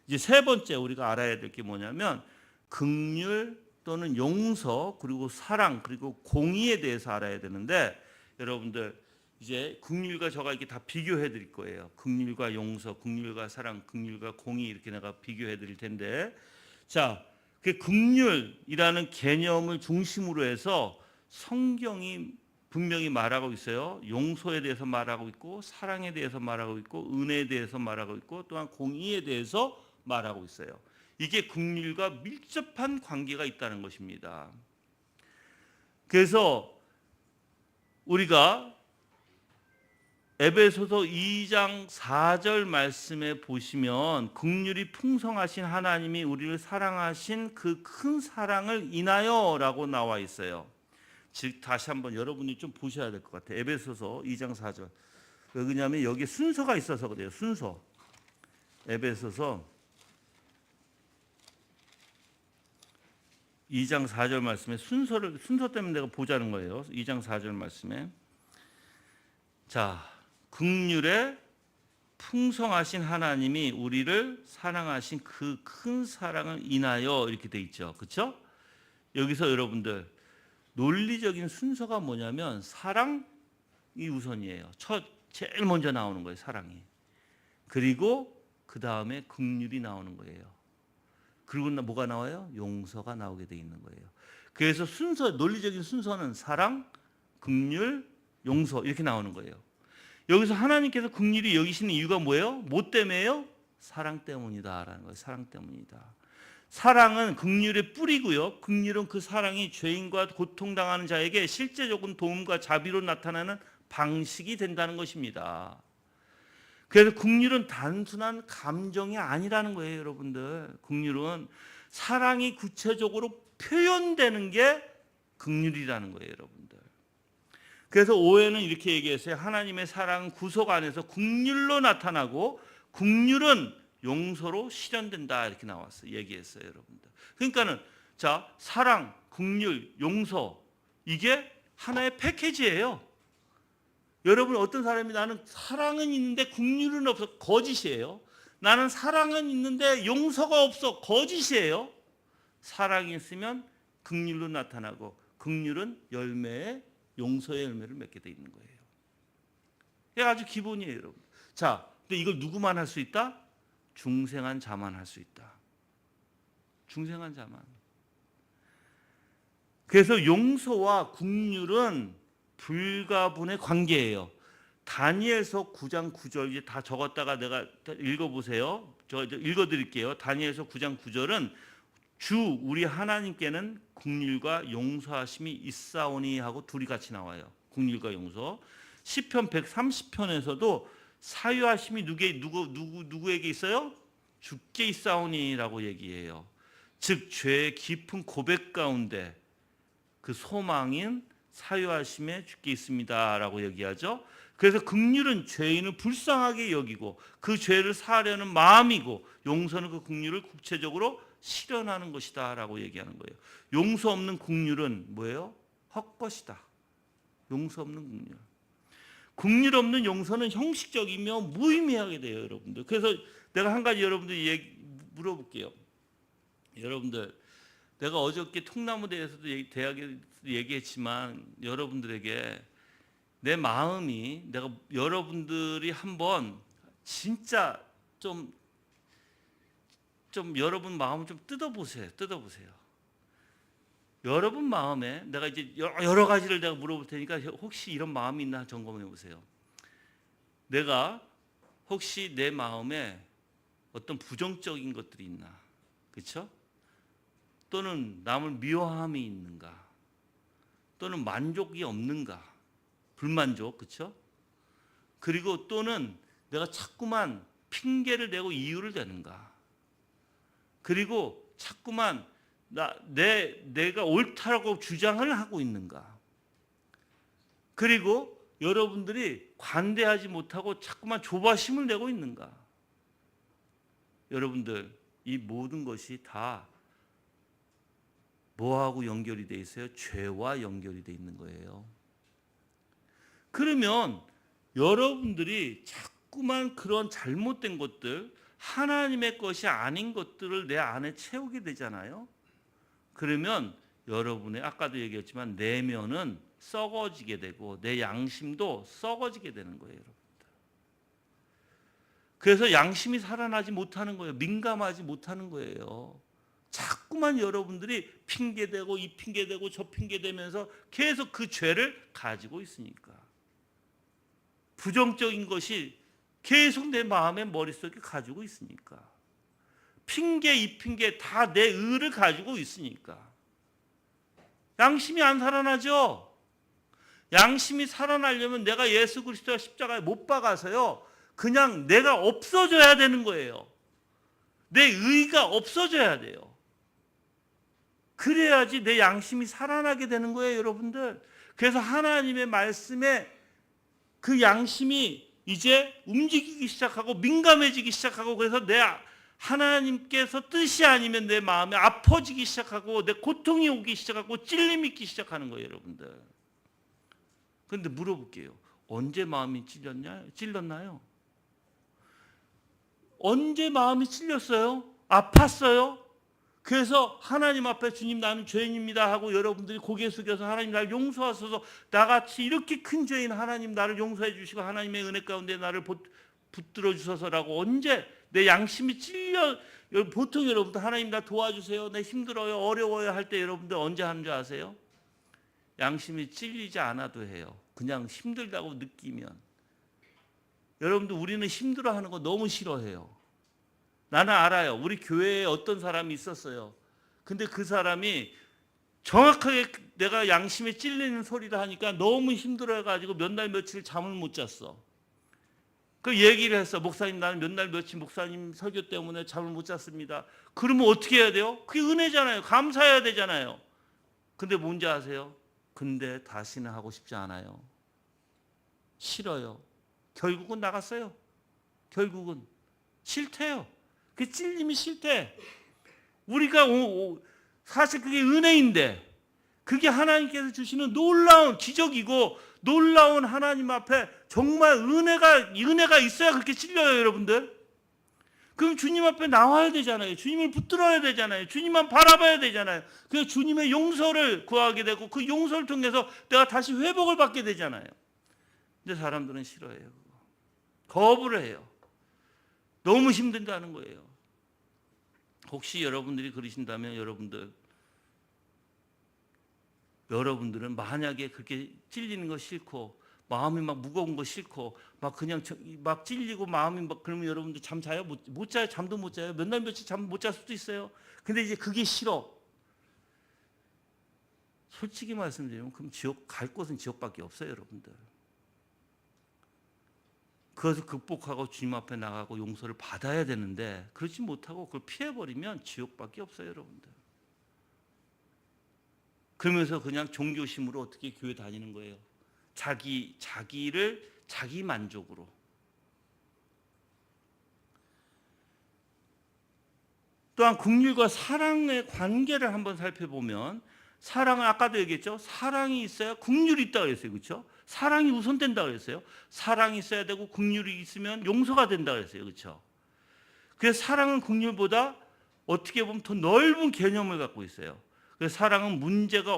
이제 세 번째 우리가 알아야 될 게 뭐냐면 긍휼 또는 용서 그리고 사랑 그리고 공의에 대해서 알아야 되는데 여러분들 이제 긍휼과 저가 이렇게 다 비교해 드릴 거예요. 긍휼과 용서, 긍휼과 사랑, 긍휼과 공의 이렇게 내가 비교해 드릴 텐데 자, 그 긍휼이라는 개념을 중심으로 해서 성경이 분명히 말하고 있어요. 용서에 대해서 말하고 있고 사랑에 대해서 말하고 있고 은혜에 대해서 말하고 있고 또한 공의에 대해서 말하고 있어요. 이게 긍휼과 밀접한 관계가 있다는 것입니다. 그래서 우리가 에베소서 2장 4절 말씀에 보시면 긍휼이 풍성하신 하나님이 우리를 사랑하신 그 큰 사랑을 인하여라고 나와 있어요. 즉 다시 한번 여러분이 좀 보셔야 될 것 같아요. 에베소서 2장 4절. 왜냐하면 여기 순서가 있어서 그래요. 순서. 에베소서 2장 4절 말씀에 순서 때문에 내가 보자는 거예요. 2장 4절 말씀에 자 긍휼에 풍성하신 하나님이 우리를 사랑하신 그 큰 사랑을 인하여 이렇게 돼 있죠. 그렇죠? 여기서 여러분들 논리적인 순서가 뭐냐면 사랑이 우선이에요. 제일 먼저 나오는 거예요. 사랑이. 그리고 그 다음에 긍휼이 나오는 거예요. 그리고 뭐가 나와요? 용서가 나오게 돼 있는 거예요. 그래서 논리적인 순서는 사랑, 긍휼, 용서 이렇게 나오는 거예요. 여기서 하나님께서 긍휼히 여기시는 이유가 뭐예요? 뭐 때문에요? 사랑 때문이다라는 거예요. 사랑 때문이다. 사랑은 긍휼의 뿌리고요. 긍휼은 그 사랑이 죄인과 고통당하는 자에게 실제적인 도움과 자비로 나타나는 방식이 된다는 것입니다. 그래서 긍휼은 단순한 감정이 아니라는 거예요, 여러분들. 긍휼은 사랑이 구체적으로 표현되는 게 긍휼이라는 거예요, 여러분들. 그래서 오해는 이렇게 얘기했어요. 하나님의 사랑은 구속 안에서 긍휼로 나타나고 긍휼은 용서로 실현된다 이렇게 나왔어요. 얘기했어요, 여러분들. 그러니까는 자, 사랑, 긍휼, 용서 이게 하나의 패키지예요. 여러분 어떤 사람이 나는 사랑은 있는데 긍휼은 없어 거짓이에요. 나는 사랑은 있는데 용서가 없어 거짓이에요. 사랑이 있으면 긍휼로 나타나고 긍휼은 열매에 용서의 열매를 맺게 돼 있는 거예요. 이게 아주 기본이에요, 여러분. 자, 근데 이걸 누구만 할 수 있다? 중생한 자만 할 수 있다. 중생한 자만. 그래서 용서와 긍휼은 불가분의 관계예요. 다니엘서 9장 9절 이제 다 적었다가 내가 읽어보세요. 저 읽어드릴게요. 다니엘서 9장 9절은 주 우리 하나님께는 긍휼과 용서하심이 있사오니 하고 둘이 같이 나와요. 긍휼과 용서. 시편 130편에서도 사유하심이 누구에게 있어요? 주께 있사오니라고 얘기해요. 즉 죄의 깊은 고백 가운데 그 소망인 사유하심에 주께 있습니다라고 얘기하죠. 그래서 긍휼은 죄인을 불쌍하게 여기고 그 죄를 사하려는 마음이고 용서는 그 긍휼을 구체적으로 실현하는 것이다라고 얘기하는 거예요. 용서 없는 긍휼은 뭐예요? 헛것이다. 용서 없는 긍휼. 긍휼 없는 용서는 형식적이며 무의미하게 돼요, 여러분들. 그래서 내가 한 가지 여러분들 물어볼게요. 여러분들, 내가 어저께 통나무대에서도 대학에 얘기했지만 여러분들에게 내 마음이 내가 여러분들이 한번 진짜 좀 여러분 마음을 좀 뜯어보세요. 여러분 마음에 내가 이제 여러 가지를 내가 물어볼 테니까 혹시 이런 마음이 있나 점검해 보세요. 내가 혹시 내 마음에 어떤 부정적인 것들이 있나, 그렇죠? 또는 남을 미워함이 있는가, 또는 만족이 없는가, 불만족, 그렇죠? 그리고 또는 내가 자꾸만 핑계를 대고 이유를 대는가, 그리고 자꾸만 내가 옳다라고 주장을 하고 있는가, 그리고 여러분들이 관대하지 못하고 자꾸만 조바심을 내고 있는가. 여러분들 이 모든 것이 다 뭐하고 연결이 돼 있어요? 죄와 연결이 돼 있는 거예요. 그러면 여러분들이 자꾸만 그런 잘못된 것들, 하나님의 것이 아닌 것들을 내 안에 채우게 되잖아요. 그러면 여러분의 아까도 얘기했지만 내면은 썩어지게 되고 내 양심도 썩어지게 되는 거예요, 여러분들. 그래서 양심이 살아나지 못하는 거예요. 민감하지 못하는 거예요. 자꾸만 여러분들이 핑계대고 이 핑계대고 저 핑계대면서 계속 그 죄를 가지고 있으니까. 부정적인 것이 계속 내 마음의 머릿속에 가지고 있으니까. 핑계 이 핑계 다 내 의를 가지고 있으니까. 양심이 안 살아나죠. 양심이 살아나려면 내가 예수 그리스도가 십자가에 못 박아서요. 그냥 내가 없어져야 되는 거예요. 내 의가 없어져야 돼요. 그래야지 내 양심이 살아나게 되는 거예요, 여러분들. 그래서 하나님의 말씀에 그 양심이 이제 움직이기 시작하고 민감해지기 시작하고 그래서 내 하나님께서 뜻이 아니면 내 마음에 아파지기 시작하고 내 고통이 오기 시작하고 찔림이 있기 시작하는 거예요, 여러분들. 그런데 물어볼게요. 언제 마음이 찔렸나요? 언제 마음이 찔렸어요? 아팠어요? 그래서 하나님 앞에 주님 나는 죄인입니다 하고 여러분들이 고개 숙여서 하나님 나를 용서하소서, 나같이 이렇게 큰 죄인 하나님 나를 용서해 주시고 하나님의 은혜 가운데 나를 붙들어 주소서라고 언제 내 양심이 찔려. 보통 여러분들 하나님 나 도와주세요, 나 힘들어요, 어려워요 할 때 여러분들 언제 하는 줄 아세요? 양심이 찔리지 않아도 해요. 그냥 힘들다고 느끼면. 여러분들 우리는 힘들어하는 거 너무 싫어해요. 나는 알아요. 우리 교회에 어떤 사람이 있었어요. 근데 그 사람이 정확하게 내가 양심에 찔리는 소리를 하니까 너무 힘들어가지고 몇 날 며칠 잠을 못 잤어. 그 얘기를 했어. 목사님 나는 몇 날 며칠 목사님 설교 때문에 잠을 못 잤습니다. 그러면 어떻게 해야 돼요? 그게 은혜잖아요. 감사해야 되잖아요. 근데 뭔지 아세요? 근데 다시는 하고 싶지 않아요. 싫어요. 결국은 나갔어요. 결국은 싫대요. 그 찔림이 싫대. 우리가 사실 그게 은혜인데 그게 하나님께서 주시는 놀라운 기적이고 놀라운 하나님 앞에 정말 은혜가 있어야 그렇게 찔려요, 여러분들. 그럼 주님 앞에 나와야 되잖아요. 주님을 붙들어야 되잖아요. 주님만 바라봐야 되잖아요. 그래서 주님의 용서를 구하게 되고 그 용서를 통해서 내가 다시 회복을 받게 되잖아요. 근데 사람들은 싫어해요. 거부를 해요. 너무 힘든다는 거예요. 혹시 여러분들이 그러신다면 여러분들은 만약에 그렇게 찔리는 거 싫고 마음이 막 무거운 거 싫고 막 그냥 막 찔리고 마음이 막 그러면 여러분들 잠 자요? 못 자요? 잠도 못 자요? 몇 날 며칠 잠 못 잘 수도 있어요. 근데 이제 그게 싫어. 솔직히 말씀드리면 그럼 지옥 갈 곳은 지옥밖에 없어요, 여러분들. 그것을 극복하고 주님 앞에 나가고 용서를 받아야 되는데 그렇지 못하고 그걸 피해버리면 지옥밖에 없어요, 여러분들. 그러면서 그냥 종교심으로 어떻게 교회 다니는 거예요. 자기를 자기 만족으로. 또한 긍휼과 사랑의 관계를 한번 살펴보면 사랑은 아까도 얘기했죠. 사랑이 있어야 긍휼이 있다 그랬어요. 그렇죠? 사랑이 우선된다 그랬어요. 사랑이 있어야 되고 긍휼이 있으면 용서가 된다 그랬어요. 그렇죠? 그래서 사랑은 긍휼보다 어떻게 보면 더 넓은 개념을 갖고 있어요. 그래서 사랑은 문제가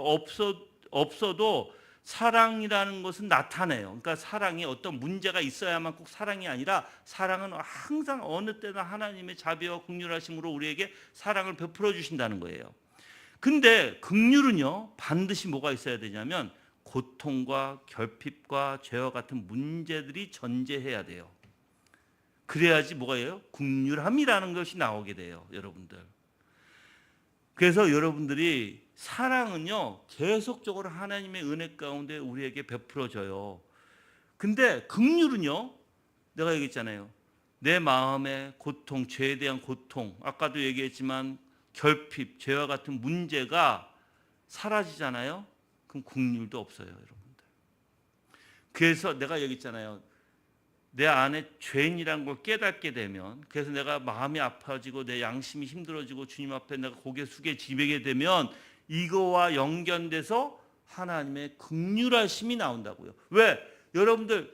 없어도 사랑이라는 것은 나타내요. 그러니까 사랑이 어떤 문제가 있어야만 꼭 사랑이 아니라 사랑은 항상 어느 때나 하나님의 자비와 긍휼하심으로 우리에게 사랑을 베풀어 주신다는 거예요. 근데 긍휼은요 반드시 뭐가 있어야 되냐면 고통과 결핍과 죄와 같은 문제들이 전제해야 돼요. 그래야지 뭐가 해요? 긍휼함이라는 것이 나오게 돼요, 여러분들. 그래서 여러분들이 사랑은요 계속적으로 하나님의 은혜 가운데 우리에게 베풀어져요. 근데 긍휼은요 내가 얘기했잖아요. 내 마음의 고통, 죄에 대한 고통, 아까도 얘기했지만 결핍, 죄와 같은 문제가 사라지잖아요. 그럼 긍휼도 없어요, 여러분들. 그래서 내가 얘기했잖아요. 내 안에 죄인이라는 걸 깨닫게 되면, 그래서 내가 마음이 아파지고 내 양심이 힘들어지고 주님 앞에 내가 고개 숙여지게 되면 이거와 연결돼서 하나님의 긍휼하심이 나온다고요. 왜? 여러분들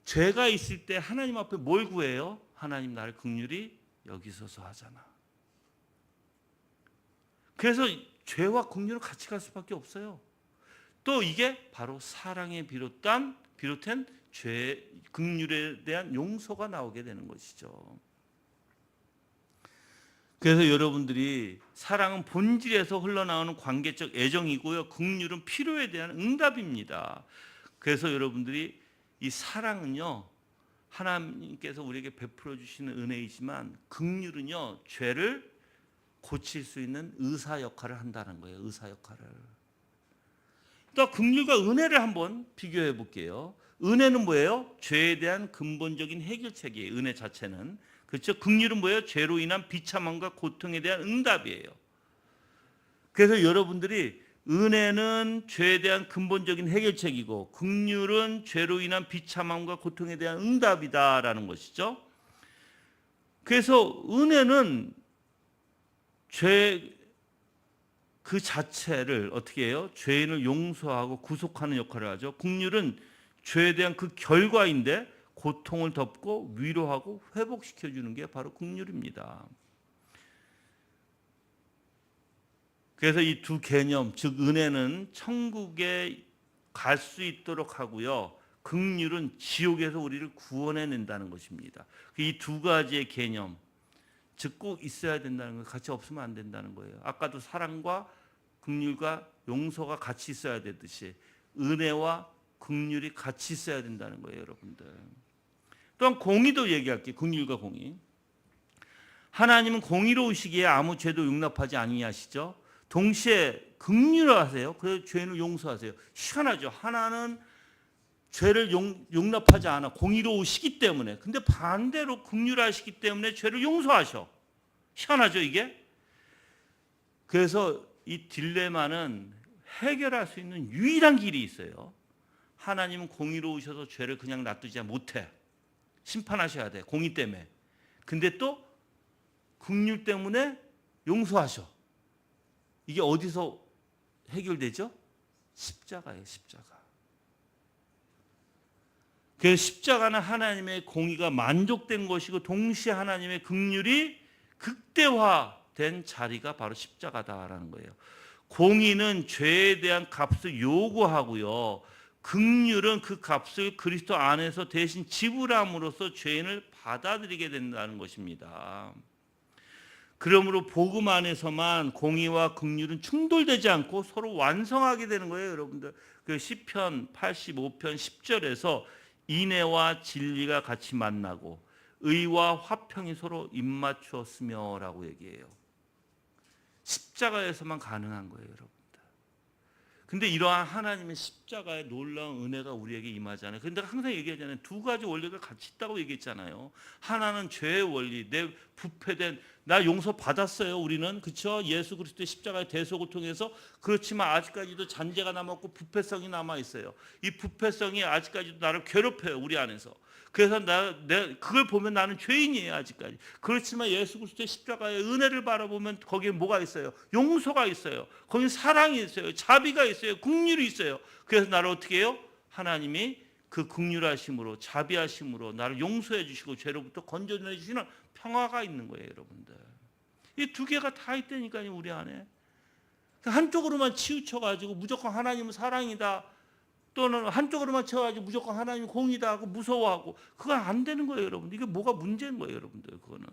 죄가 있을 때 하나님 앞에 뭘 구해요? 하나님 나를 긍휼히 여기 서서 하잖아. 그래서 죄와 긍휼은 같이 갈 수밖에 없어요. 또 이게 바로 사랑에 비롯된 죄, 긍휼에 대한 용서가 나오게 되는 것이죠. 그래서 여러분들이 사랑은 본질에서 흘러나오는 관계적 애정이고요. 긍휼은 필요에 대한 응답입니다. 그래서 여러분들이 이 사랑은요, 하나님께서 우리에게 베풀어 주시는 은혜이지만 긍휼은요, 죄를 고칠 수 있는 의사 역할을 한다는 거예요. 의사 역할을. 또 긍휼과 은혜를 한번 비교해 볼게요. 은혜는 뭐예요? 죄에 대한 근본적인 해결책이에요. 은혜 자체는. 그렇죠? 긍휼은 뭐예요? 죄로 인한 비참함과 고통에 대한 응답이에요. 그래서 여러분들이 은혜는 죄에 대한 근본적인 해결책이고 긍휼은 죄로 인한 비참함과 고통에 대한 응답이다라는 것이죠. 그래서 은혜는 죄 그 자체를 어떻게 해요? 죄인을 용서하고 구속하는 역할을 하죠. 긍휼은 죄에 대한 그 결과인데 고통을 덮고 위로하고 회복시켜주는 게 바로 긍휼입니다. 그래서 이 두 개념, 즉 은혜는 천국에 갈 수 있도록 하고요. 긍휼은 지옥에서 우리를 구원해낸다는 것입니다. 이 두 가지의 개념, 즉 꼭 있어야 된다는 거예요. 같이 없으면 안 된다는 거예요. 아까도 사랑과 긍휼과 용서가 같이 있어야 되듯이 은혜와 긍휼이 같이 있어야 된다는 거예요, 여러분들. 또한 공의도 얘기할게요. 긍휼과 공의. 하나님은 공의로우시기에 아무 죄도 용납하지 아니하시죠. 동시에 긍휼하세요. 그래서 죄인을 용서하세요. 희한하죠. 하나는 죄를 용납하지 않아. 공의로우시기 때문에. 근데 반대로 긍휼하시기 때문에 죄를 용서하셔. 희한하죠, 이게? 그래서 이 딜레마는 해결할 수 있는 유일한 길이 있어요. 하나님은 공의로우셔서 죄를 그냥 놔두지 못해. 심판하셔야 돼. 공의 때문에. 근데 또 긍휼 때문에 용서하셔. 이게 어디서 해결되죠? 십자가예요, 십자가. 그래서 십자가는 하나님의 공의가 만족된 것이고 동시에 하나님의 긍휼이 극대화된 자리가 바로 십자가다라는 거예요. 공의는 죄에 대한 값을 요구하고요. 긍휼은 그 값을 그리스도 안에서 대신 지불함으로써 죄인을 받아들이게 된다는 것입니다. 그러므로 복음 안에서만 공의와 긍휼은 충돌되지 않고 서로 완성하게 되는 거예요, 여러분들. 그 시편 85편 10절에서 인애와 진리가 같이 만나고 의와 화평이 서로 입맞추었으며라고 얘기해요. 십자가에서만 가능한 거예요, 여러분들. 근데 이러한 하나님의 십자가의 놀라운 은혜가 우리에게 임하잖아요. 근데 항상 얘기하잖아요. 두 가지 원리가 같이 있다고 얘기했잖아요. 하나는 죄의 원리, 내 부패된 나 용서 받았어요. 우리는 그렇죠. 예수 그리스도의 십자가의 대속고통에서. 그렇지만 아직까지도 잔재가 남았고 부패성이 남아 있어요. 이 부패성이 아직까지도 나를 괴롭혀요, 우리 안에서. 그래서 그걸 보면 나는 죄인이에요, 아직까지. 그렇지만 예수 그리스도의 십자가의 은혜를 바라보면 거기에 뭐가 있어요? 용서가 있어요. 거기 사랑이 있어요. 자비가 있어요. 긍휼이 있어요. 그래서 나를 어떻게 해요? 하나님이 그 긍휼하심으로 자비하심으로 나를 용서해 주시고 죄로부터 건져내 주시는 평화가 있는 거예요, 여러분들. 이 두 개가 다 있다니까요, 우리 안에. 한쪽으로만 치우쳐가지고 무조건 하나님은 사랑이다, 또는 한쪽으로만 채워가지고 무조건 하나님이 공의다 하고 무서워하고, 그건 안 되는 거예요, 여러분. 이게 뭐가 문제인 거예요, 여러분들. 그거는